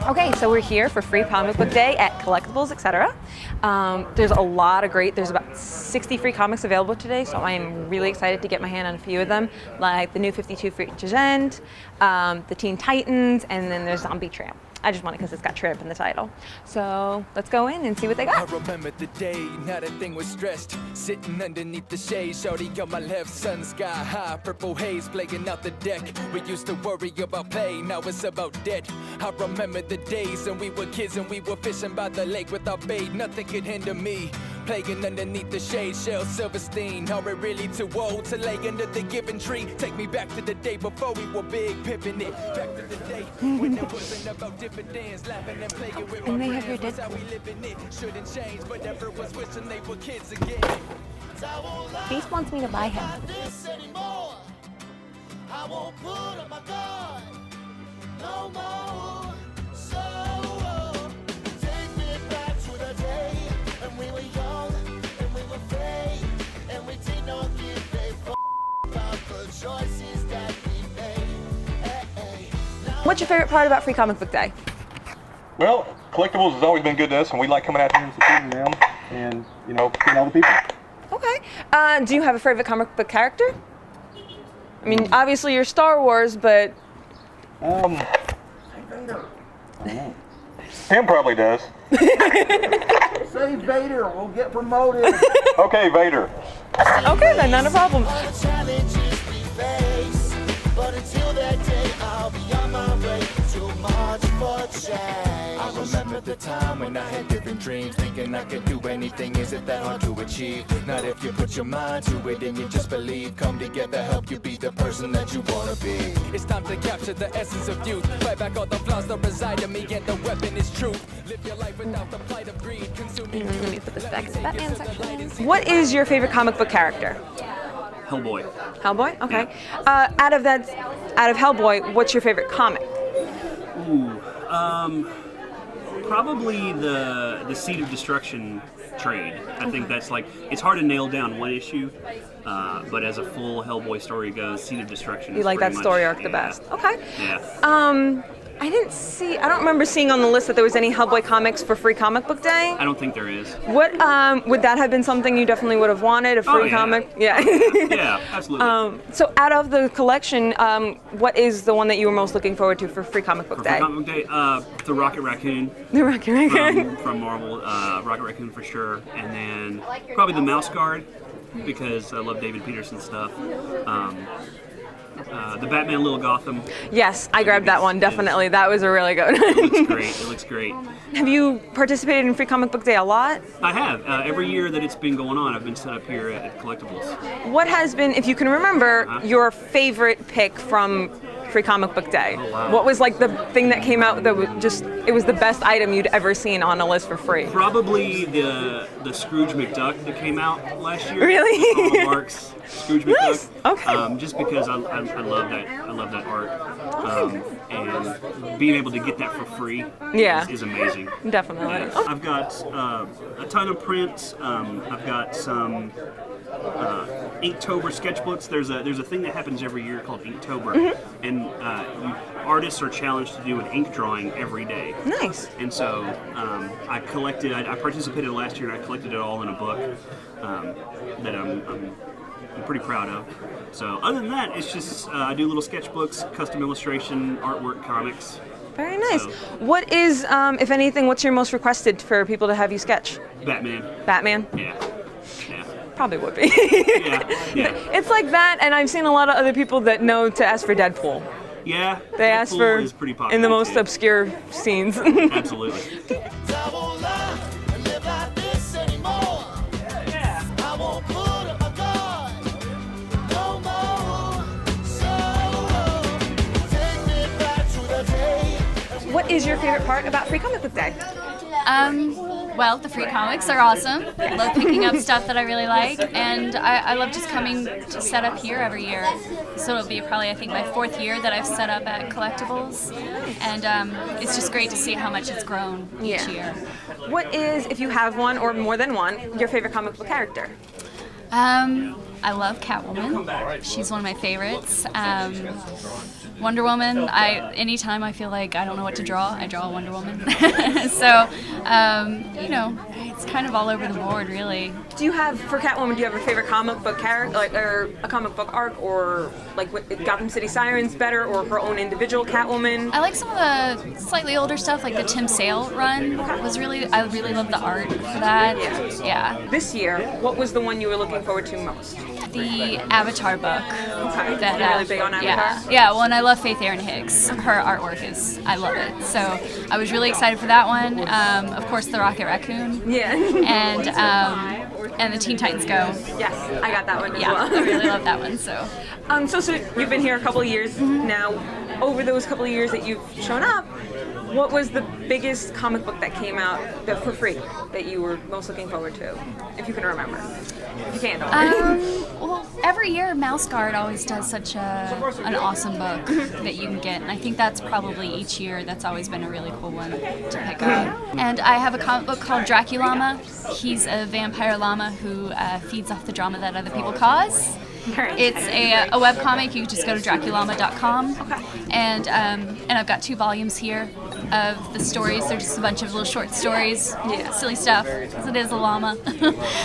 Okay, so we're here for Free Comic Book Day at Collectibles, etc. There's a lot of there's about 60 free comics available today, so I am really excited to get my hand on a few of them, like the new 52 for Each End, the Teen Titans, and then there's Zombie Tramp. I just want it because it's got Tramp in the title. So let's go in and see what they got. I remember the day, not a thing was stressed. Sitting underneath the shade, shorty on my left, sun sky high, purple haze playing out the deck. We used to worry about play, now it's about debt. I remember the days when we were kids and we were fishing by the lake without bait. Nothing could hinder me. Playing underneath the shade, Shell Silverstein. Are we really too old to lay under the given tree? Take me back to the day before we were big, pimping it. Back to the day when it wasn't about dividends, laughing and playing with my friends. That's how we living it. Shouldn't change, but everyone's wishing they were kids again. Beast wants me to buy him. I won't put on my guard no more. So take me back to the day when we were young and we were free and we did not give a fuck about the choices that we made. What's your favorite part about Free Comic Book Day? Well, Collectibles has always been good to us, and we like coming out here and supporting them and, you know, seeing all the people. Okay. Do you have a favorite comic book character? I mean, obviously you're Star Wars, but... I don't know. Him probably does. Say Vader, we'll get promoted. Okay, Vader. Okay, then, not a problem. Challenges we face, but until that day, I'll be on my way to march for change. I remember the time when I had different dreams, thinking I could do anything. Is it that hard to achieve? Not if you put your mind to it and you just believe. Come together, help you be the person that you wanna be. It's time to capture the essence of youth. Fight back all the flaws that reside in me, and the weapon is truth. Live your life without the plight of greed. Consuming. Let me put this back in the Batman section. What is your favorite comic book character? Hellboy. Hellboy? Okay. Out of Hellboy, what's your favorite comic? Ooh, probably the Seed of Destruction trade. I think that's like, it's hard to nail down one issue, but as a full Hellboy story goes, Seed of Destruction. You like that story arc the best? Okay. Yeah. I don't remember seeing on the list that there was any Hellboy comics for Free Comic Book Day. I don't think there is. What would that have been something you definitely would have wanted, a free comic? Yeah. Yeah, absolutely. So out of the collection, what is the one that you were most looking forward to for Free Comic Book For Day? Free Comic Book Day, the Rocket Raccoon. The Rocket Raccoon. From Marvel, Rocket Raccoon for sure, and then probably the Mouse Guard because I love David Peterson's stuff. The Batman Little Gotham. Yes, I grabbed that one, definitely. That was a really good one. It looks great. It looks great. Have you participated in Free Comic Book Day a lot? I have. Every year that it's been going on, I've been set up here at Collectibles. What has been, if you can remember, your favorite pick from Free Comic Book Day? Oh, wow. What was like the thing that came out that was it was the best item you'd ever seen on a list for free? Probably the Scrooge McDuck that came out last year. Really? Paul Mark's Scrooge McDuck. Nice. Okay. Just because I love that. I love that art. And being able to get that for free is amazing. Definitely. Yeah. I've got a ton of prints. I've got some Inktober sketchbooks. There's a thing that happens every year called Inktober, and artists are challenged to do an ink drawing every day. Nice. And so I participated last year, and I collected it all in a book that I'm pretty proud of. So other than that, it's just I do little sketchbooks, custom illustration, artwork, comics. Very nice. So, what is, if anything, what's your most requested for people to have you sketch? Batman. Batman? Yeah. Yeah. Probably would be. Yeah. It's like that, and I've seen a lot of other people that know to ask for Deadpool. Yeah. They ask for is pretty popular in the most too. obscure scenes. Absolutely. I won't lie and live like this anymore. I won't put up my guard no more. So take me back to the day. What is your favorite part about Free Comic Book Day? Well, the free comics are awesome. I love picking up stuff that I really like, and I love just coming to set up here every year. So it'll be probably, I think, my 4th year that I've set up at Collectibles, and it's just great to see how much it's grown each year. What is, if you have one or more than one, your favorite comic book character? I love Catwoman. She's one of my favorites. Wonder Woman, anytime I feel like I don't know what to draw, I draw a Wonder Woman. So, you know, it's kind of all over the board, really. Do you have, for Catwoman, do you have a favorite comic book character, like, or a comic book arc, or like what, Gotham City Sirens better, or her own individual Catwoman? I like some of the slightly older stuff, like the Tim Sale run I really love the art for that. Yeah. This year, what was the one you were looking forward to most? The Avatar book. Okay. That, You're really big on Avatar? Yeah, well, and I love Faith Erin Hicks. Her artwork I love it. So I was really excited for that one. Of course, the Rocket Raccoon. Yeah. And the Teen Titans Go. Yes, I got that one as Yeah, well. I really love that one. So. So you've been here a couple of years now. Over those couple of years that you've shown up, what was the biggest comic book that came out for free that you were most looking forward to, if you can remember? If you can't, don't worry. Well, every year Mouse Guard always does such an awesome book that you can get, and I think that's probably each year that's always been a really cool one to pick up. And I have a comic book called Draculama. He's a vampire llama who feeds off the drama that other people cause. It's a webcomic. You can just go to draculama.com. And I've got 2 volumes here of the stories. They're just a bunch of little short stories, silly stuff, because it is a llama.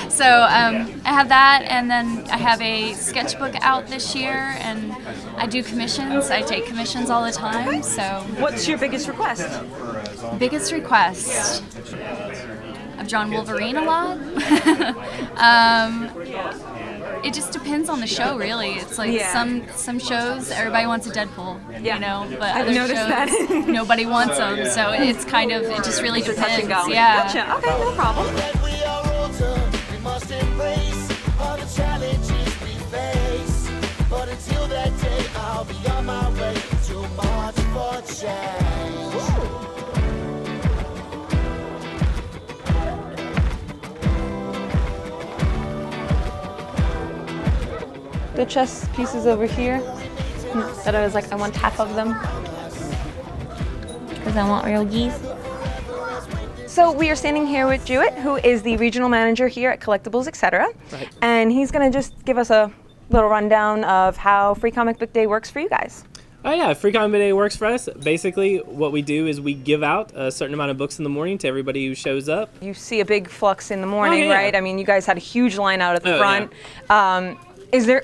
So I have that, and then I have a sketchbook out this year, and I do commissions. I take commissions all the time. So What's your biggest request? biggest request? I've drawn Wolverine a lot. It just depends on the show, really. It's like some shows everybody wants a Deadpool, you know, but I've other noticed shows that. nobody wants them. So it's kind of, it just really It's a touch depends. and go. Yeah. Gotcha. Okay, no problem. That we are older, we must embrace all the challenges we face. But until that day, I'll be on my way to march for change. The chess pieces over here that I was like, I want half of them because I want real geese. So we are standing here with Jewett, who is the regional manager here at Collectibles, etc. Right. And he's going to just give us a little rundown of how Free Comic Book Day works for you guys. Oh yeah, Free Comic Book Day works for us. Basically, what we do is we give out a certain amount of books in the morning to everybody who shows up. You see a big flux in the morning, yeah. right? I mean, you guys had a huge line out at the Oh, front.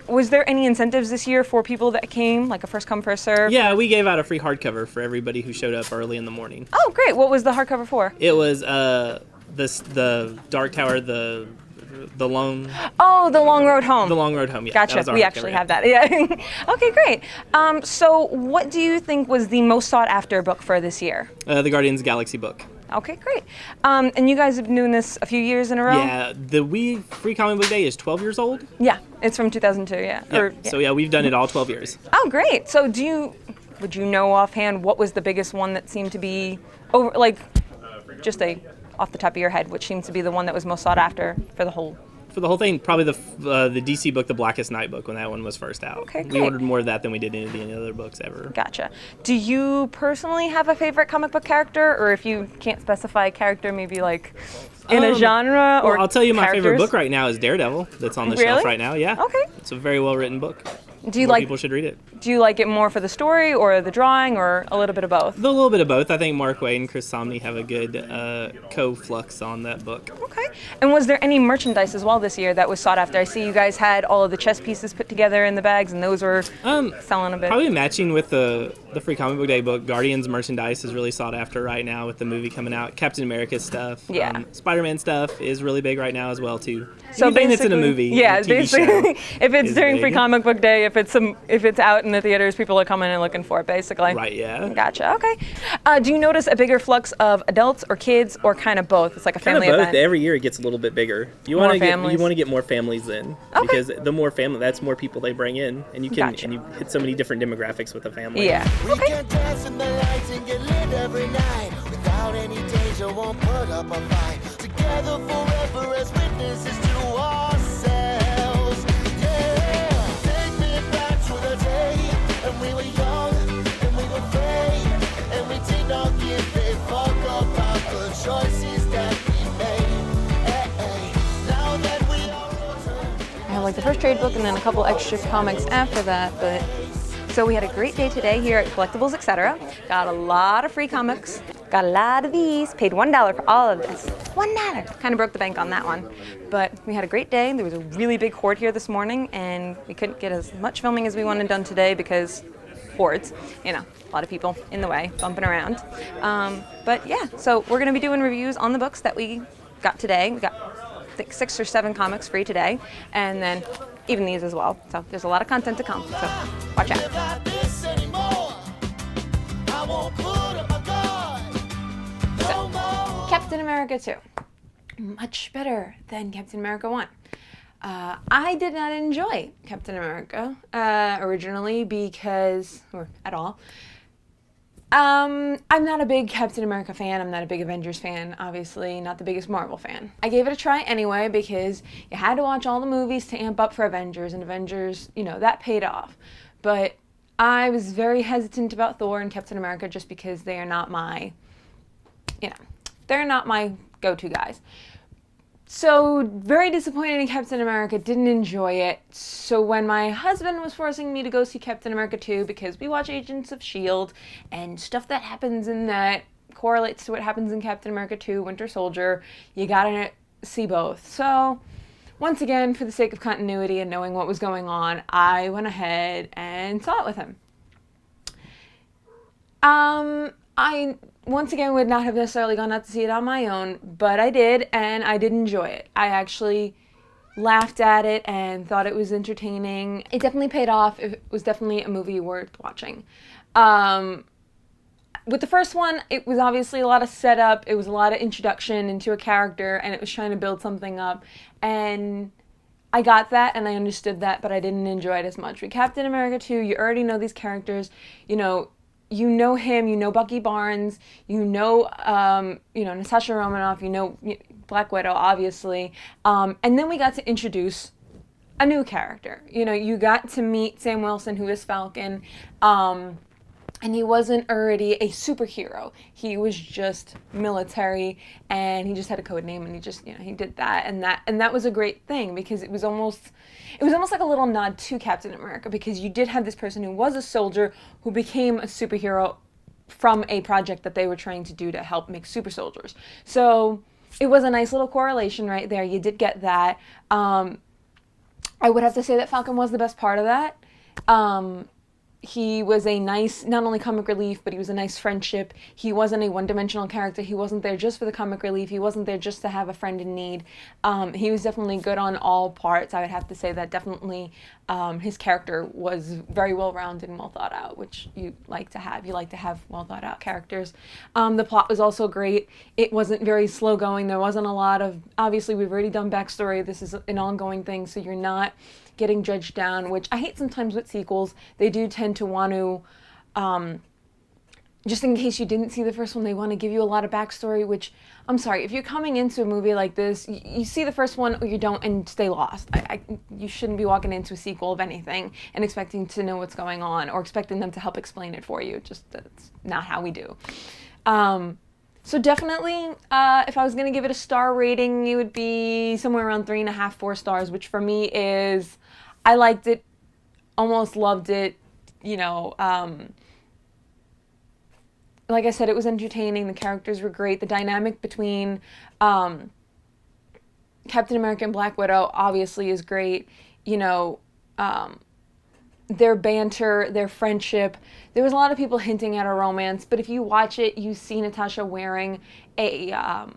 Was there any incentives this year for people that came, like a first come, first serve? Yeah, we gave out a free hardcover for everybody who showed up early in the morning. Oh, great. What was the hardcover for? It was the Dark Tower, the Lone. Oh, The Long Road Home. The Long Road Home. Yeah, that Gotcha. was our We hardcover, actually yeah. have that. Yeah. Okay, great. So what do you think was the most sought after book for this year? The Guardians of the Galaxy book. Okay, great. And you guys have been doing this a few years in a row? Yeah, the Free Comic Book Day is 12 years old. Yeah, it's from 2002, yeah. Yeah. So yeah, we've done it all 12 years. Oh, great. So would you know offhand what was the biggest one that seemed to be over, like, just off the top of your head, which seems to be the one that was most sought after for the whole? For the whole thing, probably the DC book, The Blackest Night book, when that one was first out. Okay, We great. ordered more of that than we did any of the other books ever. Gotcha. Do you personally have a favorite comic book character, or if you can't specify a character, maybe like in a genre or Well, I'll tell you my favorite characters? book right now is Daredevil. That's on the Really? shelf right now. Yeah. Okay. It's a very well written book. Do you More like people should read it. Do you like it more for the story or the drawing or a little bit of both? A little bit of both. I think Mark Waid and Chris Somney have a good co-flux on that book. Okay. And was there any merchandise as well this year that was sought after? I see you guys had all of the chess pieces put together in the bags, and those were selling a bit. Probably matching with the Free Comic Book Day book. Guardians merchandise is really sought after right now with the movie coming out. Captain America stuff. Yeah. Spider-Man stuff is really big right now as well too. So Anything that's in a basically- movie. yeah, a TV basically, show if it's is during big. Free Comic Book Day, if it's out in the theaters, people are coming and looking for it, basically. Right. Yeah. Gotcha. Okay. Do you notice a bigger flux of adults or kids, or kind of both? It's like a Kind of family both. event. Every year it gets a little bit bigger. You More want to families. get more families in Okay. because the more family, that's more people they bring in, and you can Gotcha. and you hit so many different demographics with a family. Yeah. We can dance in the lights and get lit every night without any danger, won't put up a fight. Together forever as witnesses to ourselves. Yeah, take me back to the day when we were young and we were free, and we did not give a fuck about the choices that we made. Hey, hey. Now that we are older. I like the first trade book and then a couple extra comics after that, but so we had a great day today here at Collectibles, etc. Got a lot of free comics, got a lot of these, paid $1 for all of this. $1! Kind of broke the bank on that one. But we had a great day. There was a really big horde here this morning and we couldn't get as much filming as we wanted done today because hordes, you know, a lot of people in the way, bumping around. But yeah, so we're gonna be doing reviews on the books that we got today. We got I think 6 or 7 comics free today, and then even these as well. So there's a lot of content to come, so watch out. Got this anymore. I won't put up my guard. No more. Captain America 2. Much better than Captain America 1. I did not enjoy Captain America originally because, or at all. I'm not a big Captain America fan. I'm not a big Avengers fan, obviously, not the biggest Marvel fan. I gave it a try anyway because you had to watch all the movies to amp up for Avengers, and Avengers, you know, that paid off. But I was very hesitant about Thor and Captain America just because they are not my, you know, they're not my go-to guys. So, very disappointed in Captain America, didn't enjoy it. So when my husband was forcing me to go see Captain America 2 because we watch Agents of S.H.I.E.L.D. and stuff that happens in that correlates to what happens in Captain America 2, Winter Soldier, you gotta see both. So, once again, for the sake of continuity and knowing what was going on, I went ahead and saw it with him. I, once again, would not have necessarily gone out to see it on my own, but I did, and I did enjoy it. I actually laughed at it and thought it was entertaining. It definitely paid off. It was definitely a movie worth watching. With the first one, it was obviously a lot of setup. It was a lot of introduction into a character, and it was trying to build something up. And I got that, and I understood that, but I didn't enjoy it as much. With Captain America 2, you already know these characters. You know him, you know Bucky Barnes, you know Natasha Romanoff, you know Black Widow, obviously. And then we got to introduce a new character. You know, you got to meet Sam Wilson, who is Falcon, and he wasn't already a superhero. He was just military, and he just had a code name, and he just, he did that, and that was a great thing because it was almost like a little nod to Captain America because you did have this person who was a soldier who became a superhero from a project that they were trying to do to help make super soldiers. So it was a nice little correlation right there. You did get that. I would have to say that Falcon was the best part of that. He was a nice, not only comic relief, but he was a nice friendship. He wasn't a one-dimensional character. He wasn't there just for the comic relief. He wasn't there just to have a friend in need. He was definitely good on all parts. I would have to say that definitely his character was very well-rounded and well thought out, which you like to have. You like to have well-thought-out characters. The plot was also great. It wasn't very slow-going. There wasn't a lot of, obviously, we've already done backstory. This is an ongoing thing, so you're not getting judged down, which I hate sometimes with sequels. They do tend to want to, just in case you didn't see the first one, they want to give you a lot of backstory, which, I'm sorry, if you're coming into a movie like this, you see the first one or you don't and stay lost. You shouldn't be walking into a sequel of anything and expecting to know what's going on or expecting them to help explain it for you. Just, that's not how we do. So definitely, if I was going to give it a star rating, it would be somewhere around 3.5, 4 stars, which for me is, I liked it, almost loved it, like I said, it was entertaining, the characters were great, the dynamic between Captain America and Black Widow obviously is great, their banter, their friendship. There was a lot of people hinting at a romance, but if you watch it, you see Natasha wearing an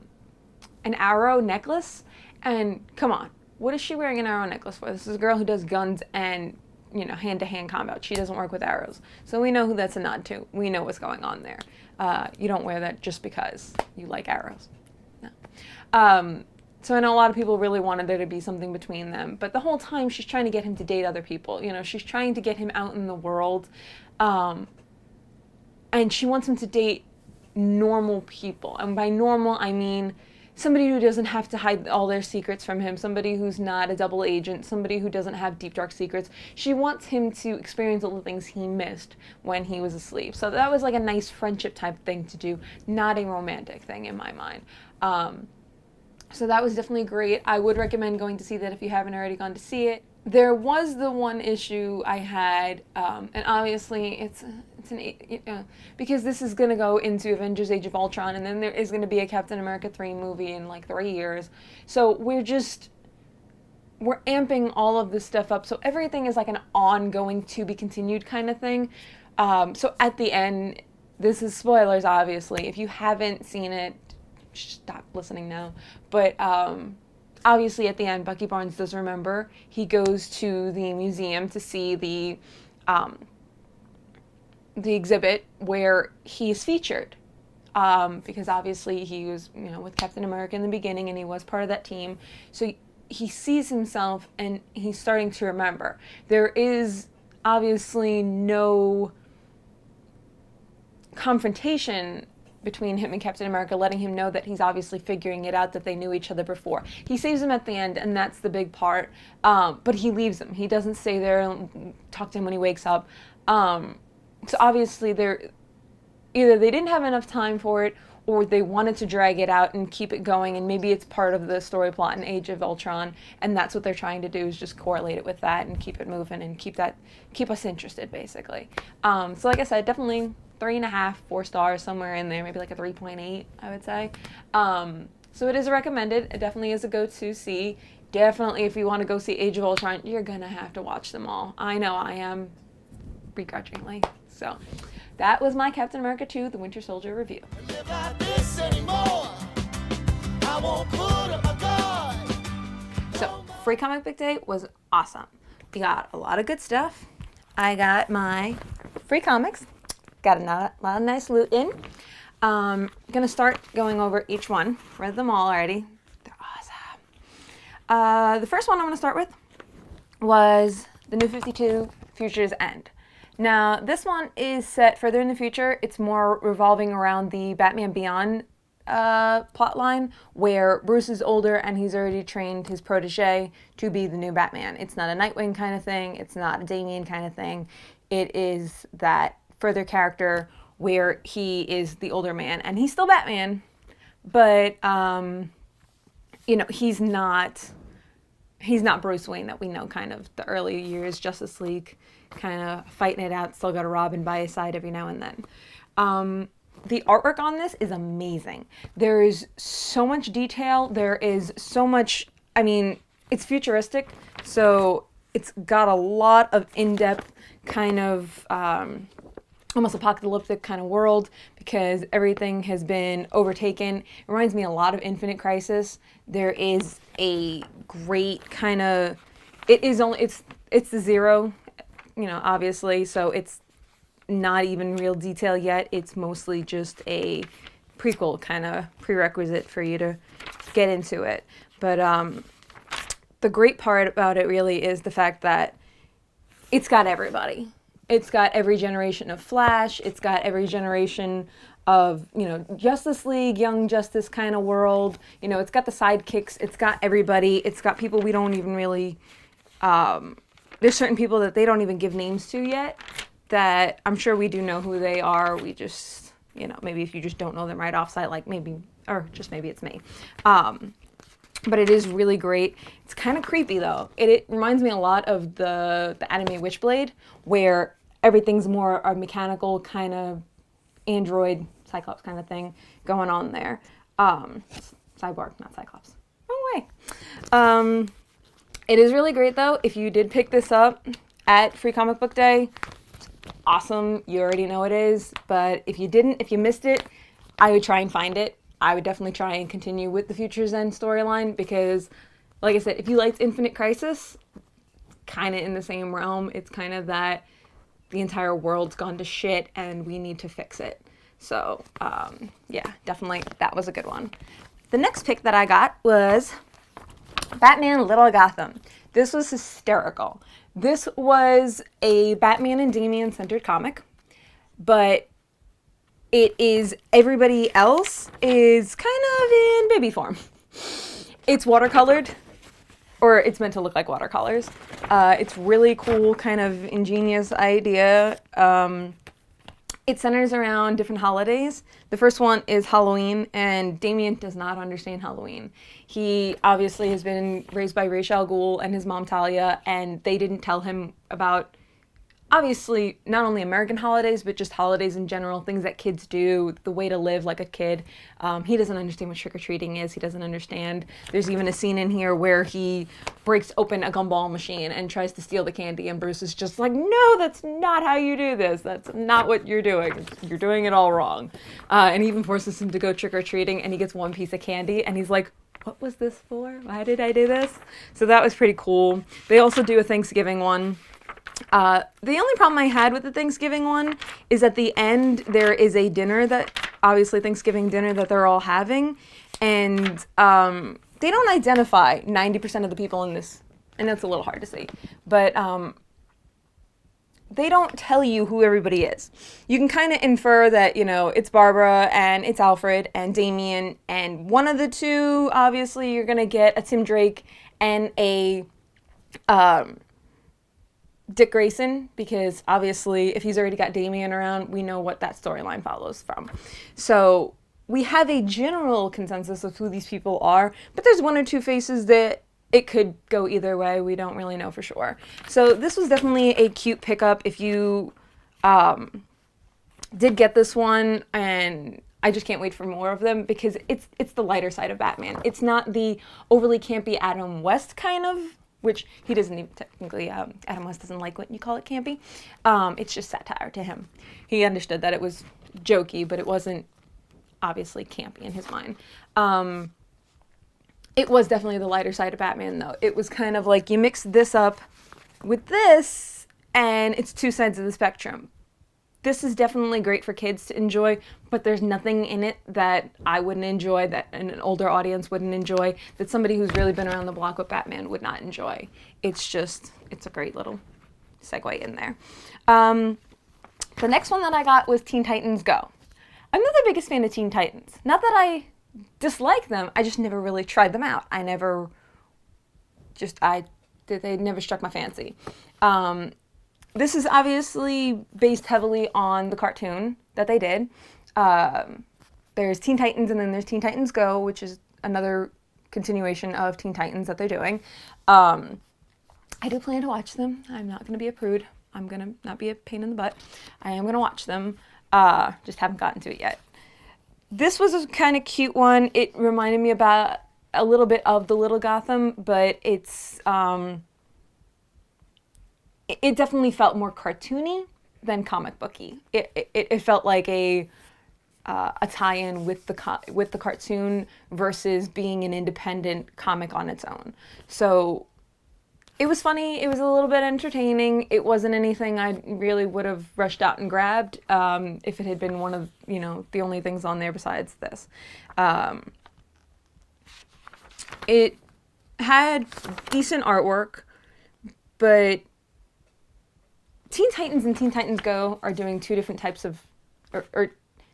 arrow necklace, and come on, what is she wearing an arrow necklace for? This is a girl who does guns and, hand-to-hand combat. She doesn't work with arrows. So we know who that's a nod to. We know what's going on there. You don't wear that just because you like arrows. No. So I know a lot of people really wanted there to be something between them, but the whole time she's trying to get him to date other people. She's trying to get him out in the world, and she wants him to date normal people. And by normal, I mean somebody who doesn't have to hide all their secrets from him, somebody who's not a double agent, somebody who doesn't have deep, dark secrets. She wants him to experience all the things he missed when he was asleep. So that was like a nice friendship type thing to do, not a romantic thing in my mind. So that was definitely great. I would recommend going to see that if you haven't already gone to see it. There was the one issue I had, and obviously it's because this is going to go into Avengers Age of Ultron, and then there is going to be a Captain America 3 movie in like 3 years. So we're amping all of this stuff up. So everything is like an ongoing to be continued kind of thing. So at the end, this is spoilers, obviously. If you haven't seen it, stop listening now. But obviously at the end, Bucky Barnes does remember. He goes to the museum to see the exhibit where he's featured. Because obviously he was, with Captain America in the beginning, and he was part of that team. So he sees himself, and he's starting to remember. There is obviously no confrontation between him and Captain America, letting him know that he's obviously figuring it out, that they knew each other before. He saves him at the end, and that's the big part. But he leaves him. He doesn't stay there and talk to him when he wakes up. So obviously either they didn't have enough time for it, or they wanted to drag it out and keep it going, and maybe it's part of the story plot in Age of Ultron, and that's what they're trying to do, is just correlate it with that and keep it moving and keep us interested, basically. So like I said, definitely 3.5, 4 stars, somewhere in there, maybe like a 3.8, I would say. So it is recommended. It definitely is a go-to see. Definitely, if you want to go see Age of Ultron, you're gonna have to watch them all. I know I am, begrudgingly. So that was my Captain America 2: The Winter Soldier review. Live like this anymore. I won't put up my guard. So Free Comic Book Day was awesome. We got a lot of good stuff. I got my free comics. Got a lot of nice loot in. Gonna start going over each one. Read them all already. They're awesome. The first one I'm gonna start with was the New 52 Future's End. Now, this one is set further in the future. It's more revolving around the Batman Beyond plotline, where Bruce is older and he's already trained his protege to be the new Batman. It's not a Nightwing kind of thing. It's not a Damian kind of thing. It is that further character where he is the older man, and he's still Batman, but he's not Bruce Wayne that we know, kind of the early years Justice League, kind of fighting it out, still got a Robin by his side every now and then. The artwork on this is amazing. There is so much detail. There is so much, it's futuristic, so it's got a lot of in-depth kind of almost apocalyptic kind of world, because everything has been overtaken. It reminds me a lot of Infinite Crisis. There is a great kind of, it's the Zero, obviously, so it's not even real detail yet. It's mostly just a prequel kind of prerequisite for you to get into it. But the great part about it really is the fact that it's got everybody. It's got every generation of Flash. It's got every generation of, Justice League, Young Justice kind of world. It's got the sidekicks. It's got everybody. It's got people we don't even really, there's certain people that they don't even give names to yet, that I'm sure we do know who they are. We just, maybe if you just don't know them right off site, like maybe, or just maybe it's me. But it is really great. It's kind of creepy, though. It reminds me a lot of the anime Witchblade, where everything's more a mechanical kind of android, Cyclops kind of thing going on there. Cyborg, not Cyclops. Wrong way. It is really great, though. If you did pick this up at Free Comic Book Day, awesome. You already know it is. But if you didn't, if you missed it, I would try and find it. I would definitely try and continue with the Future's End storyline, because, like I said, if you liked Infinite Crisis, kind of in the same realm. It's kind of that the entire world's gone to shit and we need to fix it. So, yeah, definitely that was a good one. The next pick that I got was Batman Little Gotham. This was hysterical. This was a Batman and Damian centered comic, but it is everybody else is kind of in baby form. It's watercolored, or it's meant to look like watercolors. It's really cool, kind of ingenious idea. It centers around different holidays. The first one is Halloween, and Damien does not understand Halloween. He obviously has been raised by Ra's al Ghul and his mom Talia, and they didn't tell him about, obviously, not only American holidays, but just holidays in general, things that kids do, the way to live like a kid. He doesn't understand what trick-or-treating is. He doesn't understand. There's even a scene in here where he breaks open a gumball machine and tries to steal the candy, and Bruce is just like, no, that's not how you do this. That's not what you're doing. You're doing it all wrong. And he even forces him to go trick-or-treating, and he gets one piece of candy, and he's like, what was this for? Why did I do this? So that was pretty cool. They also do a Thanksgiving one. The only problem I had with the Thanksgiving one is at the end there is a dinner that, obviously Thanksgiving dinner that they're all having, and they don't identify 90% of the people in this, and that's a little hard to see, but they don't tell you who everybody is. You can kind of infer that, you know, it's Barbara and it's Alfred and Damien, and one of the two, obviously you're going to get a Tim Drake and a Dick Grayson, because obviously if he's already got Damien around, we know what that storyline follows from. So we have a general consensus of who these people are, but there's one or two faces that it could go either way. We don't really know for sure. So this was definitely a cute pickup if you did get this one, and I just can't wait for more of them because it's the lighter side of Batman. It's not the overly campy Adam West kind of, which he doesn't even technically, Adam West doesn't like when you call it campy. It's just satire to him. He understood that it was jokey, but it wasn't obviously campy in his mind. It was definitely the lighter side of Batman, though. It was kind of like you mix this up with this, and it's two sides of the spectrum. This is definitely great for kids to enjoy, but there's nothing in it that I wouldn't enjoy, that an older audience wouldn't enjoy, that somebody who's really been around the block with Batman would not enjoy. It's a great little segue in there. The next one that I got was Teen Titans Go. I'm not the biggest fan of Teen Titans. Not that I dislike them, I just never really tried them out. They never struck my fancy. This is obviously based heavily on the cartoon that they did. There's Teen Titans, and then there's Teen Titans Go, which is another continuation of Teen Titans that they're doing. I do plan to watch them. I'm not going to be a prude. I'm going to not be a pain in the butt. I am going to watch them. Just haven't gotten to it yet. This was a kind of cute one. It reminded me about a little bit of the Little Gotham, but it's... It definitely felt more cartoony than comic booky. It felt like a tie-in with the cartoon versus being an independent comic on its own. So it was funny. It was a little bit entertaining. It wasn't anything I really would have rushed out and grabbed if it had been one of, you know, the only things on there besides this. It had decent artwork, but Teen Titans and Teen Titans Go are doing two different types of, or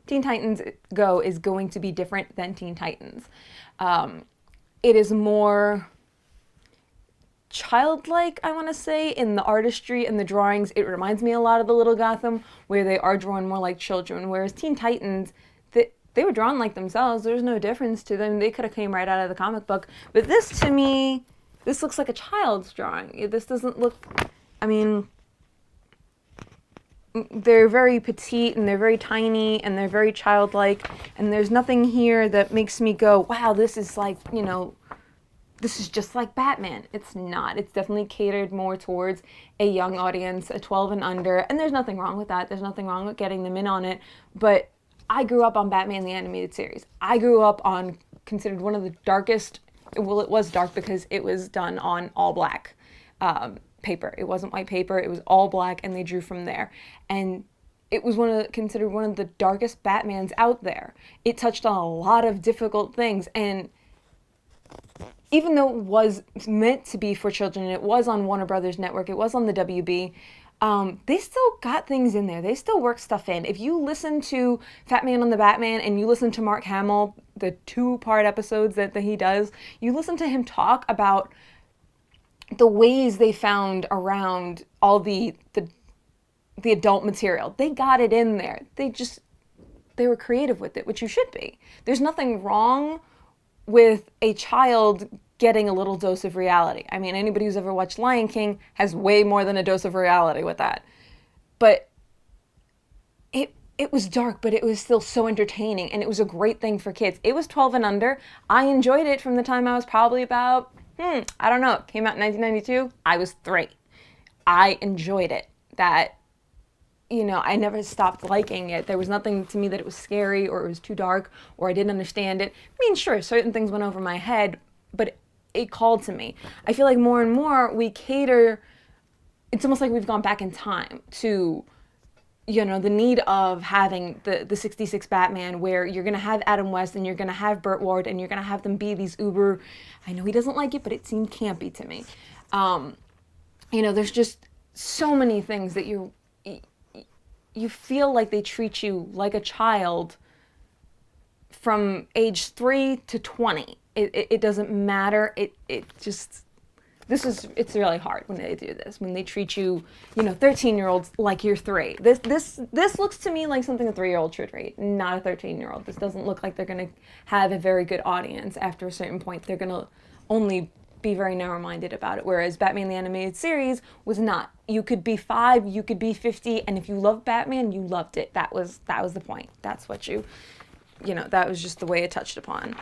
Teen Titans Go is going to be different than Teen Titans. It is more childlike, I want to say, in the artistry and the drawings. It reminds me a lot of the Little Gotham, where they are drawn more like children, whereas Teen Titans, they were drawn like themselves. There's no difference to them. They could have came right out of the comic book. But this, to me, this looks like a child's drawing. This doesn't look, I mean... They're very petite, and they're very tiny, and they're very childlike, and there's nothing here that makes me go, wow, this is like, you know, this is just like Batman. It's not. It's definitely catered more towards a young audience, a 12 and under, and there's nothing wrong with that. There's nothing wrong with getting them in on it, but I grew up on Batman the Animated Series. I grew up on, considered one of the darkest, well, it was dark because it was done on all black paper. It wasn't white paper, it was all black, and they drew from there. And it was considered one of the darkest Batmans out there. It touched on a lot of difficult things, and even though it was meant to be for children, it was on Warner Brothers Network, it was on the WB, they still got things in there. They still work stuff in. If you listen to Fat Man on the Batman and you listen to Mark Hamill, the 2-part episodes that he does, you listen to him talk about the ways they found around all the the adult material. They got it in there. They were creative with it, which you should be. There's nothing wrong with a child getting a little dose of reality. I mean, anybody who's ever watched Lion King has way more than a dose of reality with that. But it was dark, but it was still so entertaining, and it was a great thing for kids. It was 12 and under. I enjoyed it from the time I was probably about, I don't know, it came out in 1992. I was 3. I enjoyed it. That, I never stopped liking it. There was nothing to me that it was scary or it was too dark or I didn't understand it. I mean, sure, certain things went over my head, but it called to me. I feel like more and more we cater, it's almost like we've gone back in time to, the need of having the 66 Batman, where you're going to have Adam West and you're going to have Burt Ward and you're going to have them be these uber, I know he doesn't like it, but it seemed campy to me. There's just so many things that you feel like they treat you like a child from age 3 to 20. It doesn't matter. It's really hard when they do this, when they treat you, 13-year-olds like you're 3. This looks to me like something a 3-year-old should read, not a 13-year-old. This doesn't look like they're going to have a very good audience. After a certain point, they're going to only be very narrow-minded about it, whereas Batman the Animated Series was not. You could be 5, you could be 50, and if you loved Batman, you loved it. That was the point. That's what that was just the way it touched upon.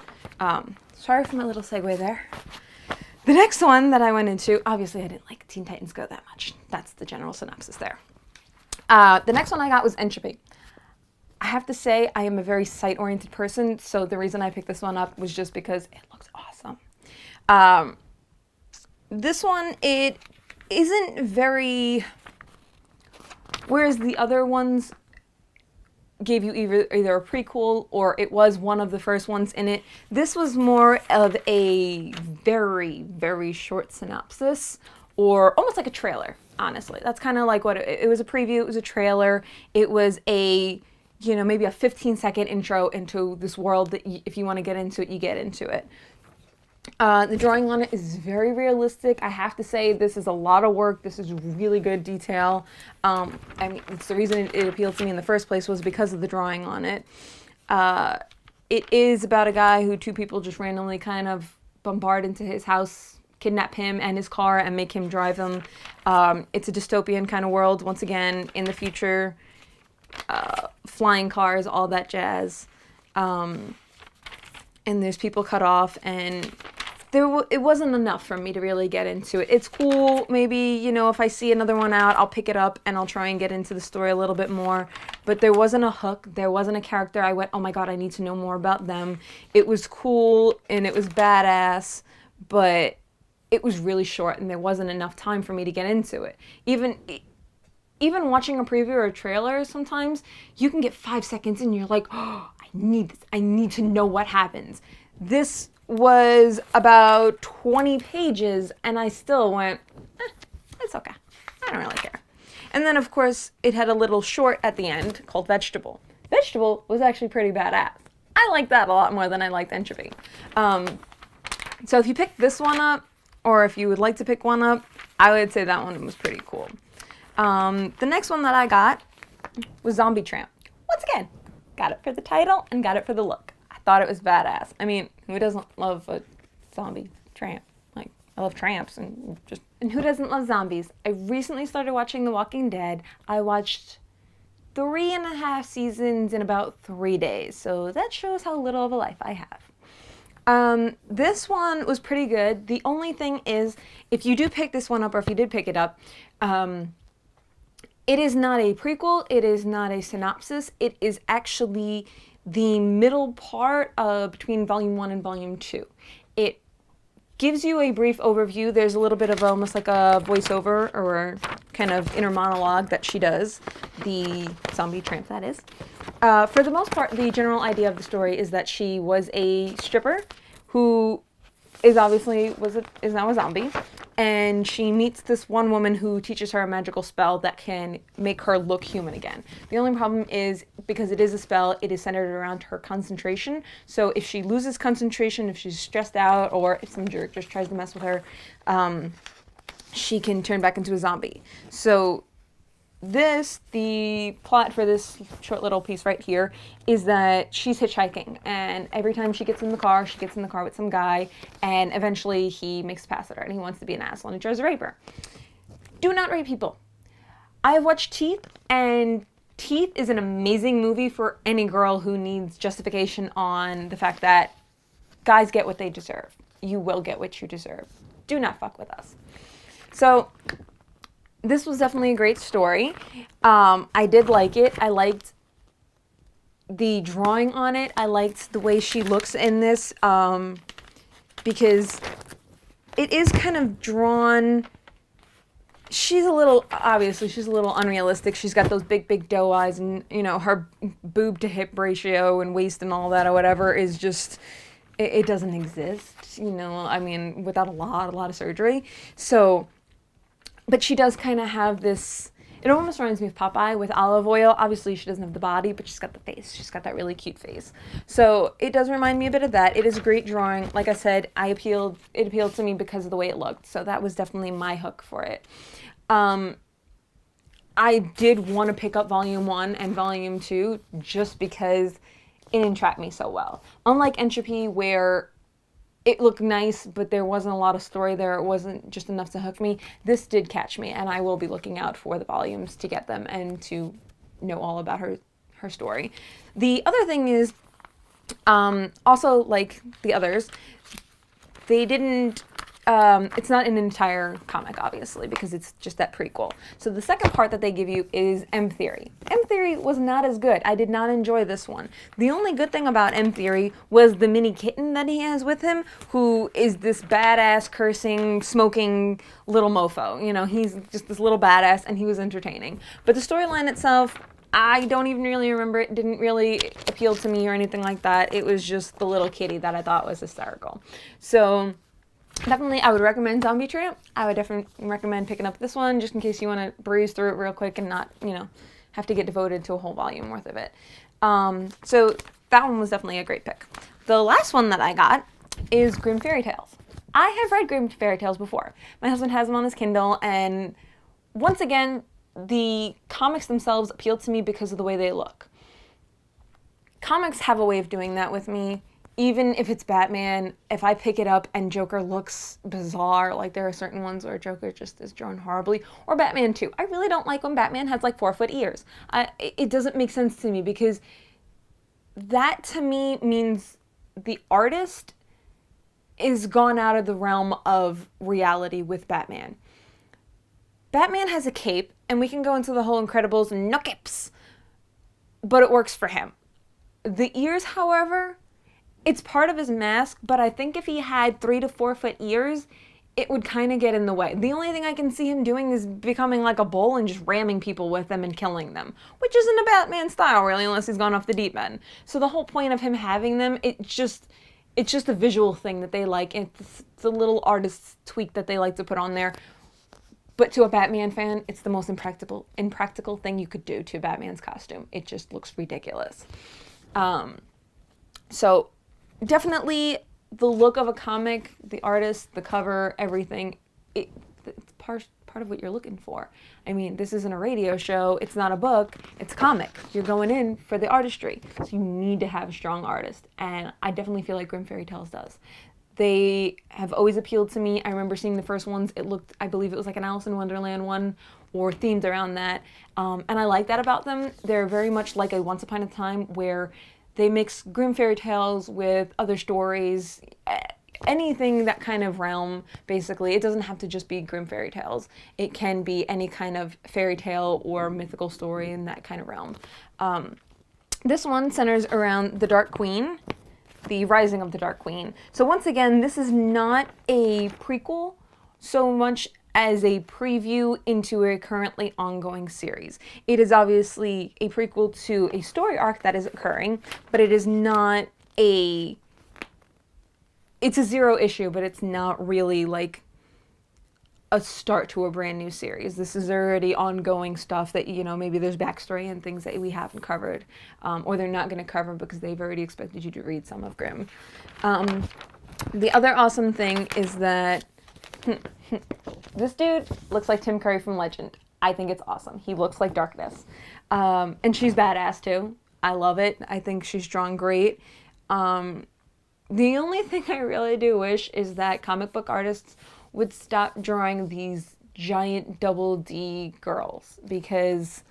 Sorry for my little segue there. The next one that I went into, obviously I didn't like Teen Titans Go that much. That's the general synopsis there. The next one I got was Entropy. I have to say I am a very sight-oriented person, so the reason I picked this one up was just because it looks awesome. This one, it isn't very, whereas the other ones gave you either a prequel or it was one of the first ones in it. This was more of a very, very short synopsis, or almost like a trailer, honestly. That's kind of like what it was. A preview, it was a trailer, it was a, maybe a 15-second intro into this world that if you want to get into it, you get into it. The drawing on it is very realistic. I have to say, this is a lot of work. This is really good detail. It's the reason it appealed to me in the first place was because of the drawing on it. It is about a guy who 2 people just randomly kind of bombard into his house, kidnap him and his car, and make him drive them. It's a dystopian kind of world, once again, in the future. Flying cars, all that jazz. And there's people cut off, and it wasn't enough for me to really get into it. It's cool, maybe, if I see another one out, I'll pick it up and I'll try and get into the story a little bit more. But there wasn't a hook, there wasn't a character I went, oh my god, I need to know more about them. It was cool and it was badass, but it was really short and there wasn't enough time for me to get into it. Even watching a preview or a trailer, sometimes you can get 5 seconds and you're like, oh, I need this. I need to know what happens. This was about 20 pages and I still went, it's okay. I don't really care. And then, of course, it had a little short at the end called Vegetable. Vegetable was actually pretty badass. I liked that a lot more than I liked Entropy. So if you pick this one up, or if you would like to pick one up, I would say that one was pretty cool. The next one that I got was Zombie Tramp. Once again, got it for the title and got it for the look. I thought it was badass. I mean, who doesn't love a zombie tramp? Like, I love tramps and who doesn't love zombies? I recently started watching The Walking Dead. I watched 3.5 seasons in about 3 days, so that shows how little of a life I have. This one was pretty good. The only thing is, if you do pick this one up, or if you did pick it up, it is not a prequel, it is not a synopsis, it is actually the middle part between Volume 1 and Volume 2. It gives you a brief overview. There's a little bit of almost like a voiceover or kind of inner monologue that she does, the zombie tramp that is. For the most part, the general idea of the story is that she was a stripper who is obviously is now a zombie, and she meets this one woman who teaches her a magical spell that can make her look human again. The only problem is, because it is a spell, it is centered around her concentration. So if she loses concentration, if she's stressed out, or if some jerk just tries to mess with her, she can turn back into a zombie. So the plot for this short little piece right here is that she's hitchhiking, and every time she gets in the car with some guy, and eventually he makes a pass at her, and he wants to be an asshole, and he tries to rape her. Do not rape people. I have watched Teeth, and Teeth is an amazing movie for any girl who needs justification on the fact that guys get what they deserve. You will get what you deserve. Do not fuck with us. So this was definitely a great story. I did like it. I liked the drawing on it. I liked the way she looks in this, because it is kind of drawn. She's a little unrealistic. She's got those big doe eyes, and her boob to hip ratio and waist and all that or whatever is just, it doesn't exist, without a lot of surgery. So, but she does kind of have this, it almost reminds me of Popeye with olive oil. Obviously she doesn't have the body, but she's got the face. She's got that really cute face. So it does remind me a bit of that. It is a great drawing. Like I said, it appealed to me because of the way it looked. So that was definitely my hook for it. I did want to pick up Volume 1 and Volume 2 just because it entrapped me so well. Unlike Entropy, where it looked nice, but there wasn't a lot of story there, it wasn't just enough to hook me, this did catch me, and I will be looking out for the volumes to get them and to know all about her story. The other thing is, also like the others, they didn't, it's not an entire comic, obviously, because it's just that prequel. So the second part that they give you is M-Theory. M-Theory was not as good. I did not enjoy this one. The only good thing about M-Theory was the mini kitten that he has with him, who is this badass, cursing, smoking little mofo. He's just this little badass, and he was entertaining. But the storyline itself, I don't even really remember. It didn't really appeal to me or anything like that. It was just the little kitty that I thought was hysterical. So definitely, I would recommend Zombie Tramp. I would definitely recommend picking up this one just in case you want to breeze through it real quick and not, have to get devoted to a whole volume worth of it. So that one was definitely a great pick. The last one that I got is Grimm Fairy Tales. I have read Grimm Fairy Tales before. My husband has them on his Kindle, and once again, the comics themselves appealed to me because of the way they look. Comics have a way of doing that with me. Even if it's Batman, if I pick it up and Joker looks bizarre, like there are certain ones where Joker just is drawn horribly, or Batman too. I really don't like when Batman has like 4-foot ears. It doesn't make sense to me, because that to me means the artist is gone out of the realm of reality with Batman. Batman has a cape, and we can go into the whole Incredibles no capes, but it works for him. The ears, however, it's part of his mask, but I think if he had 3 to 4 foot ears, it would kind of get in the way. The only thing I can see him doing is becoming like a bull and just ramming people with them and killing them, which isn't a Batman style, really, unless he's gone off the deep end. So the whole point of him having them, it's just a visual thing that they like, and it's a little artist's tweak that they like to put on there. But to a Batman fan, it's the most impractical thing you could do to Batman's costume. It just looks ridiculous. So definitely the look of a comic, the artist, the cover, everything, it's part of what you're looking for. I mean, this isn't a radio show, it's not a book, it's a comic. You're going in for the artistry, so you need to have a strong artist, and I definitely feel like Grimm Fairy Tales does. They have always appealed to me. I remember seeing the first ones, I believe it was like an Alice in Wonderland one, or themed around that, and I like that about them. They're very much like a Once Upon a Time, where they mix Grimm Fairy Tales with other stories, anything that kind of realm, basically. It doesn't have to just be Grimm Fairy Tales. It can be any kind of fairy tale or mythical story in that kind of realm. This one centers around the Dark Queen, the Rising of the Dark Queen. So once again, this is not a prequel so much as a preview into a currently ongoing series. It is obviously a prequel to a story arc that is occurring, but it is not it's a 0 issue, but it's not really like a start to a brand new series. This is already ongoing stuff that, maybe there's backstory and things that we haven't covered, or they're not going to cover because they've already expected you to read some of Grimm. The other awesome thing is that this dude looks like Tim Curry from Legend. I think it's awesome. He looks like Darkness. And she's badass too. I love it. I think she's drawn great. The only thing I really do wish is that comic book artists would stop drawing these giant double D girls, because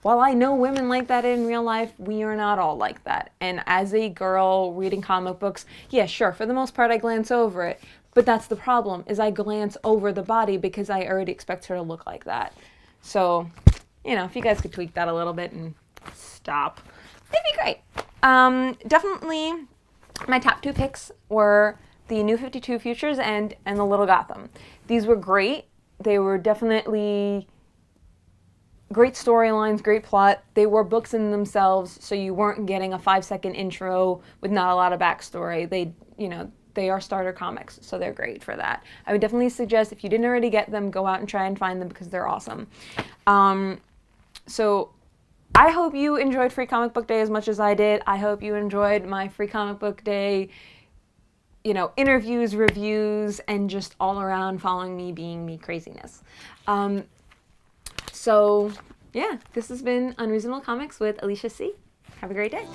while I know women like that in real life, we are not all like that. And as a girl reading comic books, yeah, sure, for the most part I glance over it. But that's the problem, is I glance over the body because I already expect her to look like that. So, you know, if you guys could tweak that a little bit and stop, it'd be great. Definitely my top 2 picks were the New 52 Futures and the Little Gotham. These were great. They were definitely great storylines, great plot. They were books in themselves, so you weren't getting a 5-second intro with not a lot of backstory. They are starter comics, so they're great for that. I would definitely suggest, if you didn't already get them, go out and try and find them because they're awesome. So I hope you enjoyed Free Comic Book Day as much as I did. I hope you enjoyed my Free Comic Book Day, interviews, reviews, and just all around following me being me craziness. So yeah, this has been Unreasonable Comics with Alicia C. Have a great day.